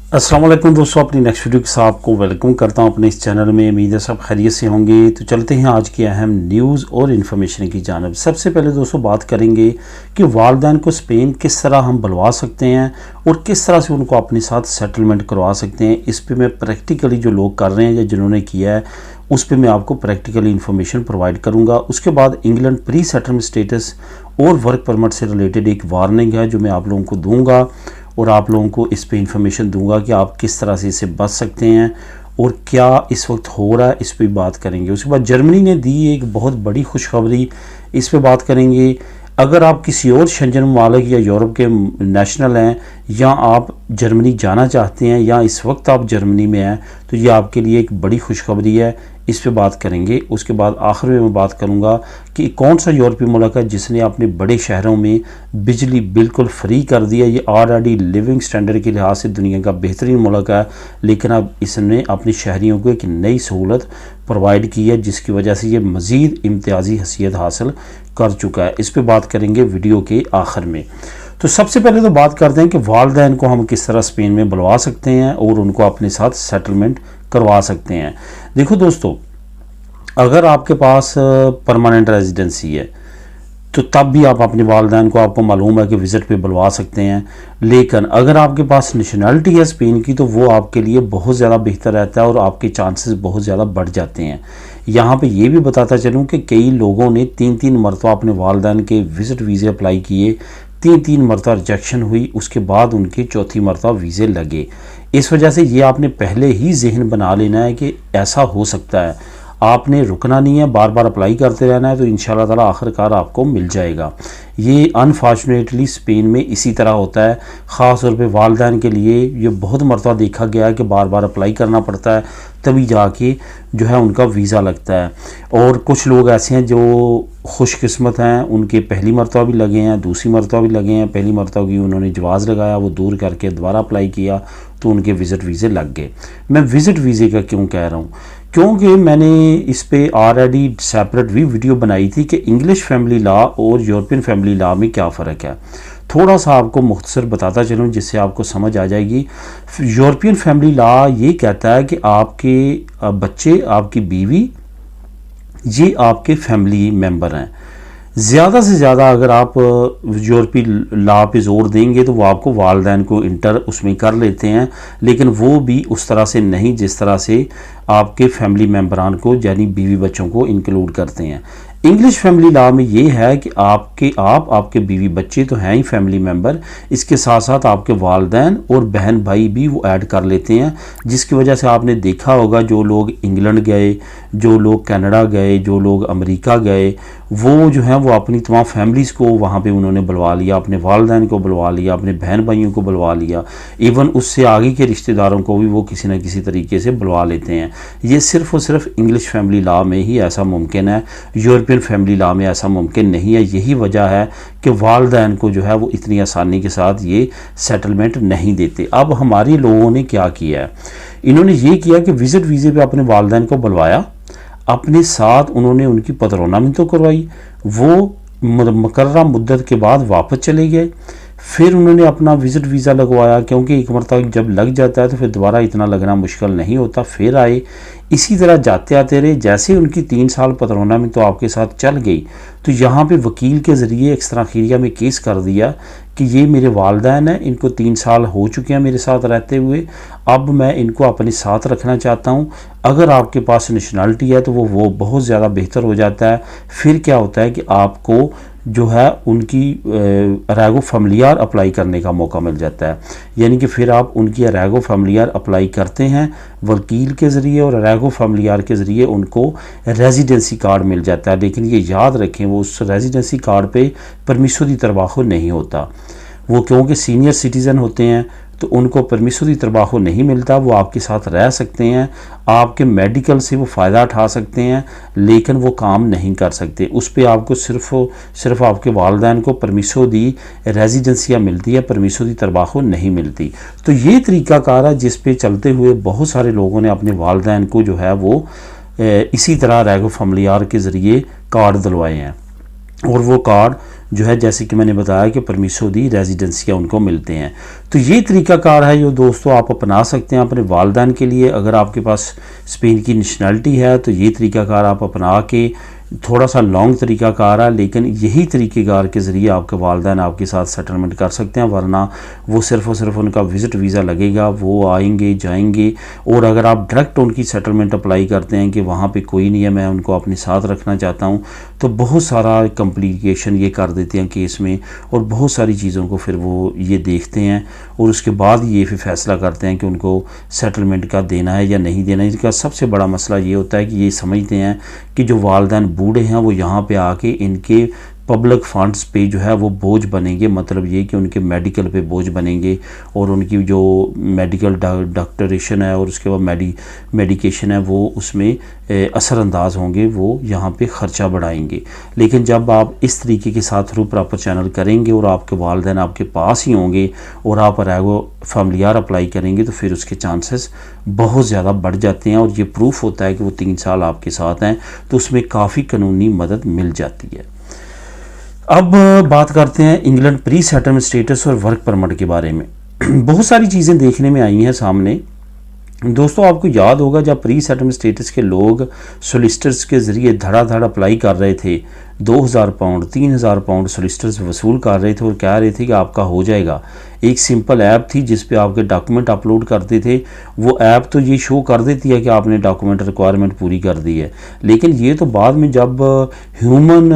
अस्सलाम वालेकुम दोस्तों, अपनी नेक्स्ट वीडियो के साथ आपको वेलकम करता हूं अपने इस चैनल में। उम्मीद है सब खैरियत से होंगे। तो चलते हैं आज की अहम न्यूज़ और इन्फॉर्मेशन की जानिब। सबसे पहले दोस्तों बात करेंगे कि वालिदैन को स्पेन किस तरह हम बुलवा सकते हैं और किस तरह से उनको अपने साथ सेटलमेंट करवा सकते हैं। इस पर मैं प्रैक्टिकली जो लोग कर रहे हैं या जिन्होंने किया है उस पर मैं आपको प्रैक्टिकली इन्फॉर्मेशन प्रोवाइड करूँगा। उसके बाद इंग्लैंड प्री सेटलमेंट स्टेटस और वर्क परमिट से रिलेटेड एक वार्निंग है जो मैं आप लोगों को दूँगा और आप लोगों को इस पे इंफॉर्मेशन दूंगा कि आप किस तरह से इससे बच सकते हैं और क्या इस वक्त हो रहा है, इस पे बात करेंगे। उसके बाद जर्मनी ने दी एक बहुत बड़ी खुशखबरी, इस पे बात करेंगे। अगर आप किसी और शेंजन ममालिक या यूरोप के नेशनल हैं या आप जर्मनी जाना चाहते हैं या इस वक्त आप जर्मनी में हैं तो ये आपके लिए एक बड़ी खुशखबरी है, इस पे बात करेंगे। उसके बाद आखिर में मैं बात करूंगा कि कौन सा यूरोपीय मुल्क है जिसने अपने बड़े शहरों में बिजली बिल्कुल फ्री कर दिया। ये ऑलरेडी लिविंग स्टैंडर्ड के लिहाज से दुनिया का बेहतरीन मुल्क है, लेकिन अब इसने अपने शहरियों को एक नई सहूलत प्रोवाइड की है जिसकी वजह से ये मज़ीद इम्तियाजी हैसियत हासिल कर चुका है। इस पर बात करेंगे वीडियो के आखिर में। तो सबसे पहले तो बात करते हैं कि वालिदैन को हम किस तरह स्पेन में बुलवा सकते हैं और उनको अपने साथ सेटलमेंट करवा सकते हैं। देखो दोस्तों, अगर आपके पास परमानेंट रेजिडेंसी है तो तब भी आप अपने वालिदैन को, आपको मालूम है कि विज़िट पे बुलवा सकते हैं। लेकिन अगर आपके पास नेशनलिटी है स्पेन की तो वो आपके लिए बहुत ज़्यादा बेहतर रहता है और आपके चांसेस बहुत ज़्यादा बढ़ जाते हैं। यहाँ पे ये भी बताता चलूँ कि कई लोगों ने 3-3 मरतबा अपने वालिदैन के विज़िट वीज़े अप्लाई किए, 3-3 मरतबा रिजेक्शन हुई, उसके बाद उनके चौथी मरतबा वीज़े लगे। इस वजह से ये आपने पहले ही जहन बना लेना है कि ऐसा हो सकता है, आपने रुकना नहीं है, बार बार अप्लाई करते रहना है, तो इंशाल्लाह ताला आखिरकार आपको मिल जाएगा। ये अनफॉर्चुनेटली स्पेन में इसी तरह होता है, ख़ास तौर पे वालिदैन के लिए ये बहुत मरतबा देखा गया है कि बार बार अप्लाई करना पड़ता है तभी जाके जो है उनका वीज़ा लगता है। और कुछ लोग ऐसे हैं जो खुशकिस्मत हैं, उनके पहली मरतबा भी लगे हैं, दूसरी मरतबा भी लगे हैं। पहली मरतबा की उन्होंने जवाज़ लगाया, वो दूर करके दोबारा अप्लाई किया तो उनके विज़िट वीज़े लग गए। मैं विज़िट वीज़े का क्यों कह रहा हूँ, क्योंकि मैंने इस पे ऑलरेडी सेपरेट भी वीडियो बनाई थी कि इंग्लिश फैमिली लॉ और यूरोपियन फैमिली लॉ में क्या फ़र्क है। थोड़ा सा आपको मुख्तसर बताता चलूँ जिससे आपको समझ आ जाएगी। यूरोपियन फैमिली लॉ ये कहता है कि आपके बच्चे, आपकी बीवी, ये आपके फैमिली मेम्बर हैं। ज़्यादा से ज़्यादा अगर आप यूरोपीय लॉ पे जोर देंगे तो वो आपको वालिदैन को इंटर उसमें कर लेते हैं, लेकिन वो भी उस तरह से नहीं जिस तरह से आपके फैमिली मेम्बरान को यानी बीवी बच्चों को इंक्लूड करते हैं। इंग्लिश फैमिली लॉ में ये है कि आपके बीवी बच्चे तो हैं ही फैमिली मेम्बर, इसके साथ साथ आपके वालिदैन और बहन भाई भी वो ऐड कर लेते हैं, जिसकी वजह से आपने देखा होगा जो लोग इंग्लैंड गए, जो लोग कनाडा गए, जो लोग अमेरिका गए, वो जो हैं वो अपनी तमाम फैमिलीज़ को वहाँ पे उन्होंने बुलवा लिया, अपने वालिदैन को बुलवा लिया, अपने बहन भाइयों को बुलवा लिया, इवन उससे आगे के रिश्तेदारों को भी वो किसी न किसी तरीके से बुलवा लेते हैं। ये सिर्फ़ और सिर्फ इंग्लिश फैमिली लॉ में ही ऐसा मुमकिन है, यूरोपियन फैमिली लॉ में ऐसा मुमकिन नहीं है। यही वजह है कि वालिदैन को जो है वो इतनी आसानी के साथ ये सेटलमेंट नहीं देते। अब हमारे लोगों ने क्या किया है, इन्होंने ये किया कि विज़िट वीज़े पे अपने वालिदैन को बुलवाया, अपने साथ उन्होंने उनकी पतरोनामी तो करवाई, वो मुकर्ररा मुद्दत के बाद वापस चले गए। फिर उन्होंने अपना विज़िट वीज़ा लगवाया, क्योंकि एक मरतबा जब लग जाता है तो फिर दोबारा इतना लगना मुश्किल नहीं होता। फिर आए, इसी तरह जाते आते रहे। जैसे उनकी 3 साल पतरोना में तो आपके साथ चल गई तो यहाँ पे वकील के ज़रिए एक्स्ट्राखीरिया में केस कर दिया कि ये मेरे वालिदैन हैं, इनको 3 साल हो चुके हैं मेरे साथ रहते हुए, अब मैं इनको अपने साथ रखना चाहता हूँ। अगर आपके पास नेशनलिटी है तो वो बहुत ज़्यादा बेहतर हो जाता है। फिर क्या होता है कि आपको जो है उनकी अरैगो फैमिलियार अप्लाई करने का मौका मिल जाता है, यानी कि फिर आप उनकी अरैगो फैमिलियार अप्लाई करते हैं वकील के ज़रिए और अरैगो फैमिलियार के ज़रिए उनको रेजिडेंसी कार्ड मिल जाता है। लेकिन ये याद रखें, वो उस रेजिडेंसी कार्ड पे परमिशो दी तरबाखो नहीं होता, वो क्योंकि सीनियर सिटीज़न होते हैं तो उनको परमिशो दी तरबाखो नहीं मिलता। वो आपके साथ रह सकते हैं, आपके मेडिकल से वो फ़ायदा उठा सकते हैं, लेकिन वो काम नहीं कर सकते। उस पर आपको सिर्फ आपके वालिदैन को परमिशो दी रेजिडेंसियाँ मिलती है, परमिशो दी तरबाखो नहीं मिलती। तो ये तरीक़ाकार है जिस पे चलते हुए बहुत सारे लोगों ने अपने वालिदैन को जो है वो इसी तरह रैगो फैमिलियार के ज़रिए कार्ड दिलवाए हैं। और वो कार्ड जो है जैसे कि मैंने बताया कि परमिसो दी रेजिडेंसिया उनको मिलते हैं। तो ये तरीक़ाकार है जो दोस्तों आप अपना सकते हैं अपने वालिदैन के लिए। अगर आपके पास स्पेन की नेशनलिटी है तो ये तरीक़ाकार आप अपना के, थोड़ा सा लॉन्ग तरीक़ाकार है लेकिन यही तरीक़ेकार के ज़रिए आपके वालिदैन आपके साथ सेटलमेंट कर सकते हैं, वरना वो सिर्फ़ और सिर्फ उनका विज़िट वीज़ा लगेगा, वो आएंगे जाएंगे। और अगर आप डायरेक्ट उनकी सेटलमेंट अप्लाई करते हैं कि वहाँ पे कोई नहीं है, मैं उनको अपने साथ रखना चाहता हूँ, तो बहुत सारा कॉम्प्लिकेशन ये कर देते हैं केस में और बहुत सारी चीज़ों को फिर वो ये देखते हैं और उसके बाद ये फिर फैसला करते हैं कि उनको सेटलमेंट का देना है या नहीं देना है। इसका सबसे बड़ा मसला ये होता है कि ये समझते हैं कि जो वालिदैन बूढ़े हैं वो यहाँ पे आके इनके पब्लिक फंड्स पे जो है वो बोझ बनेंगे, मतलब ये कि उनके मेडिकल पे बोझ बनेंगे और उनकी जो मेडिकल डॉक्टरेशन है और उसके बाद मेडिकेशन है वो उसमें असरअंदाज होंगे, वो यहाँ पे ख़र्चा बढ़ाएंगे। लेकिन जब आप इस तरीके के साथ थ्रू प्रॉपर चैनल करेंगे और आपके वालिदैन आपके पास ही होंगे और आप अरेगो फैमिलियार अप्लाई करेंगे तो फिर उसके चांसेस बहुत ज़्यादा बढ़ जाते हैं और ये प्रूफ होता है कि वो 3 साल आपके साथ हैं, तो उसमें काफ़ी कानूनी मदद मिल जाती है। अब बात करते हैं इंग्लैंड प्री सेटलमेंट स्टेटस और वर्क परमिट के बारे में। बहुत सारी चीज़ें देखने में आई हैं सामने। दोस्तों आपको याद होगा जब प्री सेटलमेंट स्टेटस के लोग सोलिसिटर्स के ज़रिए धड़ाधड़ अप्लाई कर रहे थे, 2000 पाउंड 3000 पाउंड सोलिसिटर्स वसूल कर रहे थे और कह रहे थे कि आपका हो जाएगा। एक सिंपल ऐप थी जिस पे आपके डॉक्यूमेंट अपलोड करते थे, वो ऐप तो ये शो कर देती है कि आपने डॉक्यूमेंट रिक्वायरमेंट पूरी कर दी है, लेकिन ये तो बाद में जब ह्यूमन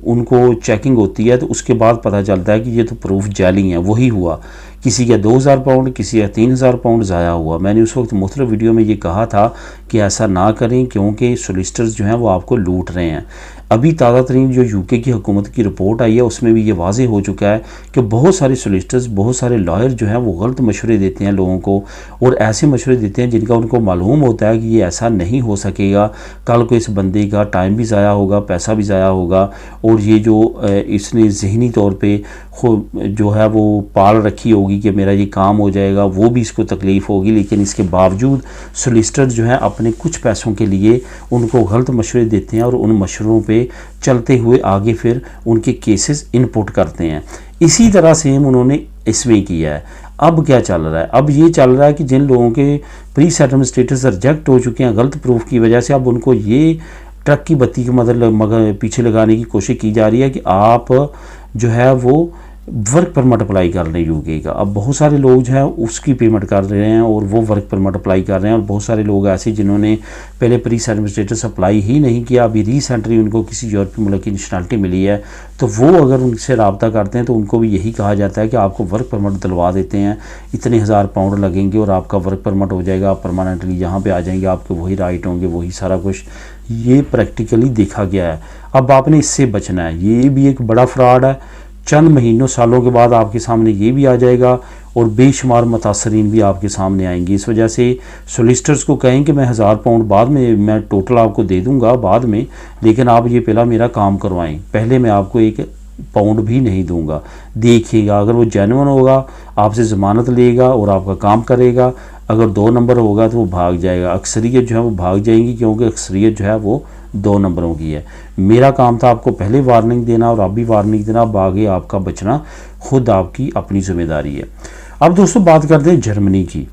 उनको चेकिंग होती है तो उसके बाद पता चलता है कि ये तो प्रूफ जाली है। वही हुआ, किसी का 2000 पाउंड किसी का 3000 पाउंड ज़ाया हुआ। मैंने उस वक्त मुख्तलिफ वीडियो में ये कहा था कि ऐसा ना करें क्योंकि सोलिसिटर्स जो हैं वो आपको लूट रहे हैं। अभी ताज़ा तरीन जो यूके की हुकूमत की रिपोर्ट आई है उसमें भी ये वाज़ेह हो चुका है कि बहुत सारे सोलिसिटर्स, बहुत सारे लॉयर जो हैं वो गलत मशवरे देते हैं लोगों को और ऐसे मशवरे देते हैं जिनका उनको मालूम होता है कि ये ऐसा नहीं हो सकेगा, कल को इस बंदे का टाइम भी ज़ाया होगा, पैसा भी ज़ाया होगा और ये जो इसने ज़हनी तौर पे जो है वो पाल रखी होगी कि मेरा ये काम हो जाएगा, वो भी इसको तकलीफ़ होगी। लेकिन इसके बावजूद सोलिसिटर जो है अपने कुछ पैसों के लिए उनको गलत मशवरे देते हैं और उन मशवरों पे चलते हुए आगे फिर उनके केसेस इनपुट करते हैं। इसी तरह से उन्होंने इसमें किया है। अब क्या चल रहा है? अब ये चल रहा है कि जिन लोगों के प्री सेटलमेंट स्टेटस रिजेक्ट हो चुके हैं गलत प्रूफ की वजह से, अब उनको ये ट्रक की बत्ती की मदद पीछे लगाने की कोशिश की जा रही है कि आप जो है वो वर्क परमिट अप्लाई कर रहे हैं यूके का। अब बहुत सारे लोग जो है उसकी पेमेंट कर रहे हैं और वो वर्क परमिट अप्लाई कर रहे हैं और बहुत सारे लोग ऐसे जिन्होंने पहले प्री सेटलमेंट स्टेटस अप्लाई ही नहीं किया, अभी रिसेंटली उनको किसी यूरोपीय मुल्क की नेशनलिटी मिली है, तो वो अगर उनसे रब्ता करते हैं तो उनको भी यही कहा जाता है कि आपको वर्क परमिट दिलवा देते हैं, इतने 1000 पाउंड लगेंगे और आपका वर्क परमिट हो जाएगा, आप परमानेंटली यहाँ पर आ जाएंगे, आपके वही राइट होंगे, वही सारा कुछ। ये प्रैक्टिकली देखा गया है। अब आपने इससे बचना है, ये भी एक बड़ा फ्रॉड है। चंद महीनों सालों के बाद आपके सामने ये भी आ जाएगा और बेशुमार मुतासरीन भी आपके सामने आएंगे। इस वजह से सोलिसिटर्स को कहें कि मैं 1000 पाउंड बाद में मैं टोटल आपको दे दूंगा बाद में, लेकिन आप ये पहला मेरा काम करवाएं, पहले मैं आपको 1 पाउंड भी नहीं दूंगा। देखिएगा अगर वो जेन्युइन होगा आपसे ज़मानत लेगा और आपका काम करेगा, अगर 2 नंबर होगा तो वो भाग जाएगा। अक्सरियत जो है वो भाग जाएंगी क्योंकि अक्सरियत जो है वो 2 नंबरों की है। मेरा काम था आपको पहले वार्निंग देना और अब भी वार्निंग देना, अब आगे आपका बचना खुद आपकी अपनी जिम्मेदारी है। अब दोस्तों बात करते हैं जर्मनी की।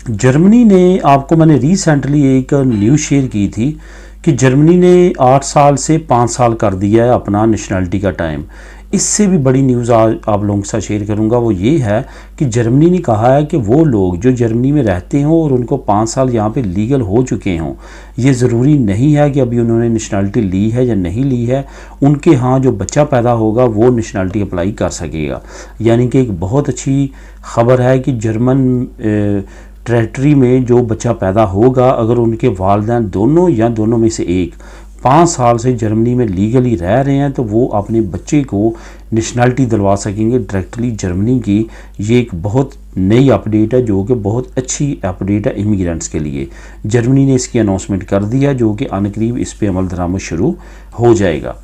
जर्मनी ने, आपको मैंने रिसेंटली एक न्यूज़ शेयर की थी कि जर्मनी ने 8 साल से 5 साल कर दिया है अपना नेशनलिटी का टाइम। इससे भी बड़ी न्यूज़ आज आप लोगों के साथ शेयर करूंगा, वो ये है कि जर्मनी ने कहा है कि वो लोग जो जर्मनी में रहते हों और उनको 5 साल यहाँ पे लीगल हो चुके हों, ये ज़रूरी नहीं है कि अभी उन्होंने नेशनलिटी ली है या नहीं ली है, उनके यहाँ जो बच्चा पैदा होगा वो नेशनलिटी अप्लाई कर सकेगा। यानी कि एक बहुत अच्छी ख़बर है कि जर्मन टेरेटरी में जो बच्चा पैदा होगा, अगर उनके वालिदैन दोनों या दोनों में से एक 5 साल से जर्मनी में लीगली रह रहे हैं तो वो अपने बच्चे को नेशनलिटी दिलवा सकेंगे डायरेक्टली जर्मनी की। ये एक बहुत नई अपडेट है जो कि बहुत अच्छी अपडेट है इमिग्रेंट्स के लिए। जर्मनी ने इसकी अनाउंसमेंट कर दिया जो कि अनकरीब इस पे अमल दरामद शुरू हो जाएगा।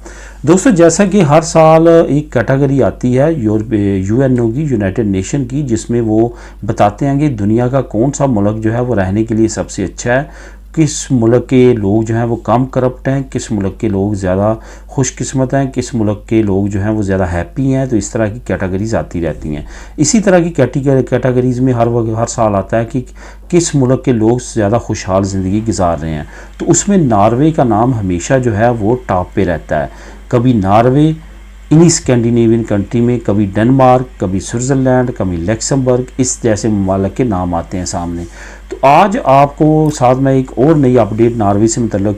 दोस्तों जैसा कि हर साल एक कैटेगरी आती है यूएनओ की, यूनाइटेड नेशन की, जिसमें वो बताते हैं कि दुनिया का कौन सा मुल्क जो है वो रहने के लिए सबसे अच्छा है। किस मुल्क के लोग जो हैं वो कम करप्ट हैं, किस मुल्क के लोग ज़्यादा खुशकिस्मत हैं, किस मुल्क के लोग जो हैं वो ज़्यादा हैप्पी हैं। तो इस तरह की कैटेगरीज आती रहती हैं। इसी तरह की कैटेगरीज़ में हर साल आता है कि किस मुल्क के लोग ज़्यादा खुशहाल ज़िंदगी गुजार रहे हैं। तो उसमें नॉर्वे का नाम हमेशा जो है वो टॉप पे रहता है। कभी नॉर्वे इन्हीं स्कैंडिनेवियन कंट्री में, कभी डेनमार्क, कभी स्विट्ज़रलैंड, कभी लक्समबर्ग, इस जैसे ममालिक के नाम आते हैं सामने। तो आज आपको साथ में एक और नई अपडेट नॉर्वे से मतलब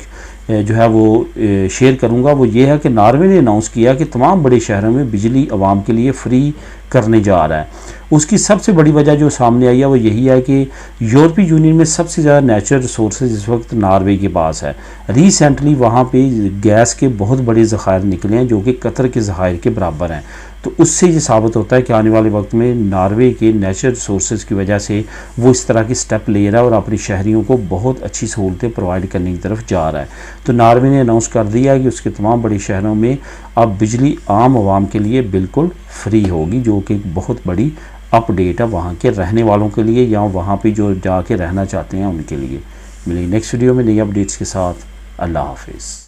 जो है वो शेयर करूंगा। वो ये है कि नॉर्वे ने अनाउंस किया कि तमाम बड़े शहरों में बिजली आवाम के लिए फ्री करने जा रहा है। उसकी सबसे बड़ी वजह जो सामने आई है वो यही है कि यूरोपीय यूनियन में सबसे ज़्यादा नेचुरल रिसोर्सेज इस वक्त नॉर्वे के पास है। रिसेंटली वहाँ पे गैस के बहुत बड़े ज़खायर निकले हैं जो कि कतर के ज़खायर के बराबर हैं। तो उससे ये साबित होता है कि आने वाले वक्त में नॉर्वे के नेचुरल रिसोर्सेज की वजह से वो इस तरह की स्टेप ले रहा है और अपनी शहरियों को बहुत अच्छी सहूलतें प्रोवाइड करने की तरफ जा रहा है। तो नॉर्वे ने अनाउंस कर दिया है कि उसके तमाम बड़े शहरों में अब बिजली आम आवाम के लिए बिल्कुल फ्री होगी, जो कि बहुत बड़ी अपडेट है वहाँ के रहने वालों के लिए या वहाँ पे जो जाके रहना चाहते हैं उनके लिए। मिलेंगे नेक्स्ट वीडियो में नई अपडेट्स के साथ। अल्लाह हाफिज़।